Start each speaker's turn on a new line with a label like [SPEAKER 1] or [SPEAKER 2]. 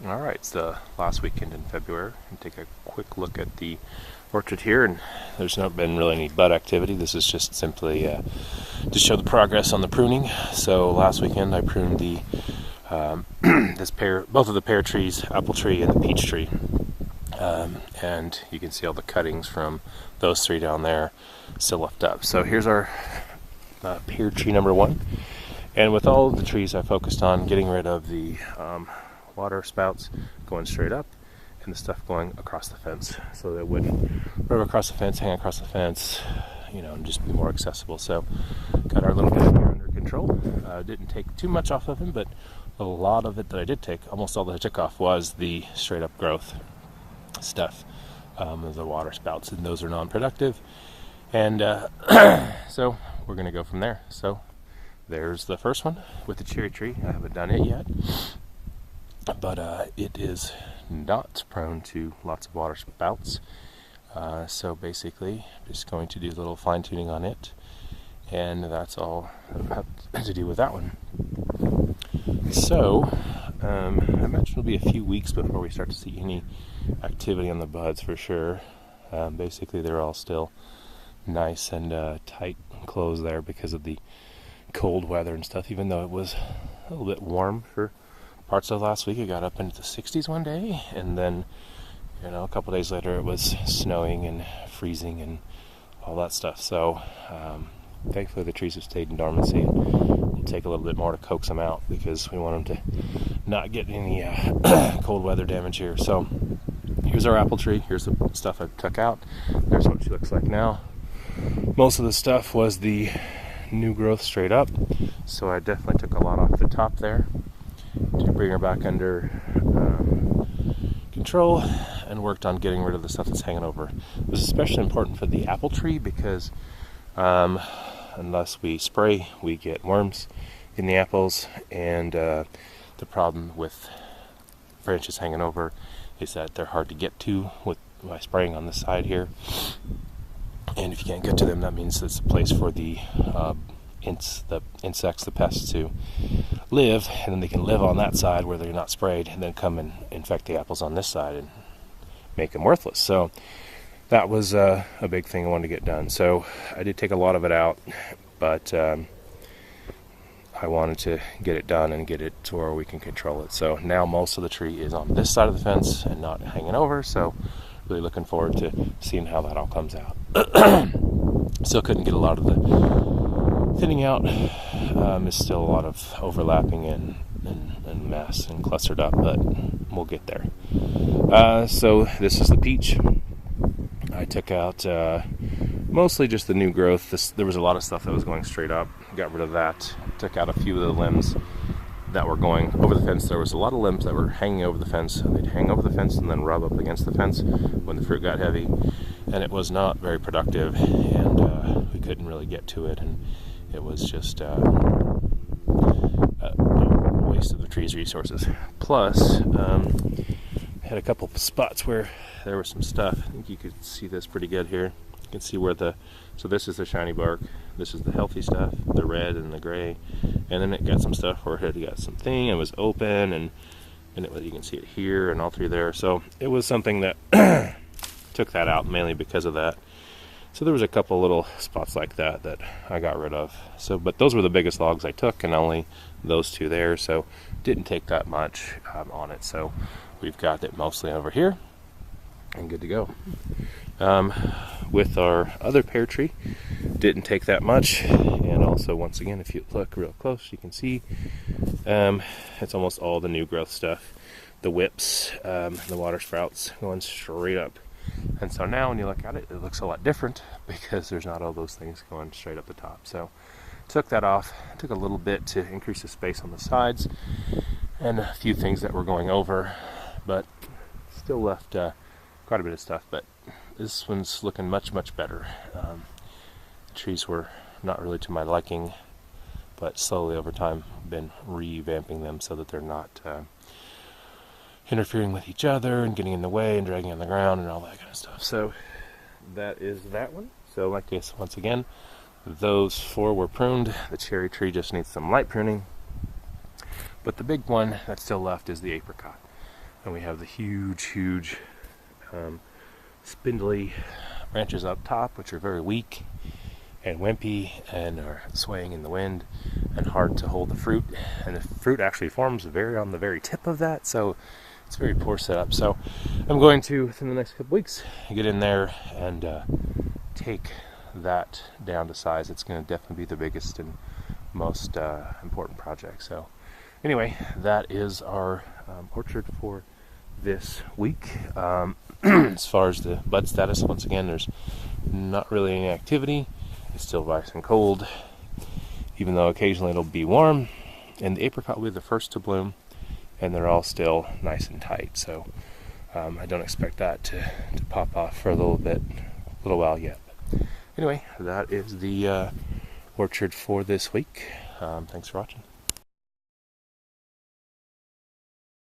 [SPEAKER 1] Alright, it's the last weekend in February, and take a quick look at the orchard here, and there's not been really any bud activity. This is just simply to show the progress on the pruning. So last weekend I pruned the both of the pear trees, apple tree and the peach tree, and you can see all the cuttings from those three down there still left up. So here's our pear tree number one, and with all of the trees I focused on getting rid of the water spouts going straight up and the stuff going across the fence, so that it wouldn't rub across the fence, hang across the fence, and just be more accessible. So got our little guy here under control. Didn't take too much off of him, but a lot of it that I did take, almost all that I took off, was the straight up growth stuff, the water spouts, and those are non-productive. And so we're going to go from there. So there's the first one with the cherry tree. I haven't done it yet, but it is not prone to lots of water spouts. So basically, just going to do a little fine tuning on it, and that's all I have to do with that one. So I imagine it'll be a few weeks before we start to see any activity on the buds for sure. Basically, they're all still nice and tight closed there because of the cold weather and stuff, even though it was a little bit warm for parts of last week. It got up into the 60s one day, and then a couple days later it was snowing and freezing and all that stuff. So thankfully the trees have stayed in dormancy. It'll take a little bit more to coax them out because we want them to not get any cold weather damage here. So here's our apple tree. Here's the stuff I took out. There's what she looks like now. Most of the stuff was the new growth straight up, so I definitely took a lot off the top there to bring her back under control, and worked on getting rid of the stuff that's hanging over. It was especially important for the apple tree because unless we spray, we get worms in the apples, and the problem with branches hanging over is that they're hard to get to by spraying on the side here. And if you can't get to them, that means it's a place for the insects, the pests, to live, and then they can live on that side where they're not sprayed, and then come and infect the apples on this side and make them worthless. So that was a big thing I wanted to get done. So I did take a lot of it out, but I wanted to get it done and get it to where we can control it. So now most of the tree is on this side of the fence and not hanging over, so really looking forward to seeing how that all comes out. Still couldn't get a lot of the thinning out. There's still a lot of overlapping and mess and clustered up, but we'll get there. So this is the peach. I took out mostly just the new growth. There was a lot of stuff that was going straight up. Got rid of that. Took out a few of the limbs that were going over the fence. There was a lot of limbs that were hanging over the fence. They'd hang over the fence and then rub up against the fence when the fruit got heavy, and it was not very productive, and we couldn't really get to it, and it was just a waste of the tree's resources. Plus, had a couple spots where there was some stuff. I think you could see this pretty good here. You can see where so this is the shiny bark, this is the healthy stuff, the red and the gray, and then it got some stuff where it had got something, it was open, and you can see it here and all through there. So it was something that took that out mainly because of that. So there was a couple little spots like that I got rid of. So, but those were the biggest logs I took, and only those two there, so didn't take that much on it. So we've got it mostly over here and good to go. With our other pear tree, didn't take that much, and also once again, if you look real close, you can see it's almost all the new growth stuff, the whips, the water sprouts going straight up. And so now when you look at it, it looks a lot different because there's not all those things going straight up the top. So took that off. Took a little bit to increase the space on the sides and a few things that were going over, but still left quite a bit of stuff. But this one's looking much, much better. The trees were not really to my liking, but slowly over time been revamping them so that they're not interfering with each other and getting in the way and dragging on the ground and all that kind of stuff. So that is that one. So like this, once again, those four were pruned. The cherry tree just needs some light pruning. But the big one that's still left is the apricot. And we have the huge spindly branches up top, which are very weak and wimpy and are swaying in the wind and hard to hold the fruit. And the fruit actually forms on the very tip of that, so it's a very poor setup. So I'm going to, within the next couple weeks, get in there and take that down to size. It's going to definitely be the biggest and most important project. So anyway, that is our orchard for this week. As far as the bud status, once again, there's not really any activity. It's still nice and cold, even though occasionally it'll be warm. And the apricot will be the first to bloom, and they're all still nice and tight. So I don't expect that to pop off for a little while yet. But anyway, that is the orchard for this week. Thanks for watching.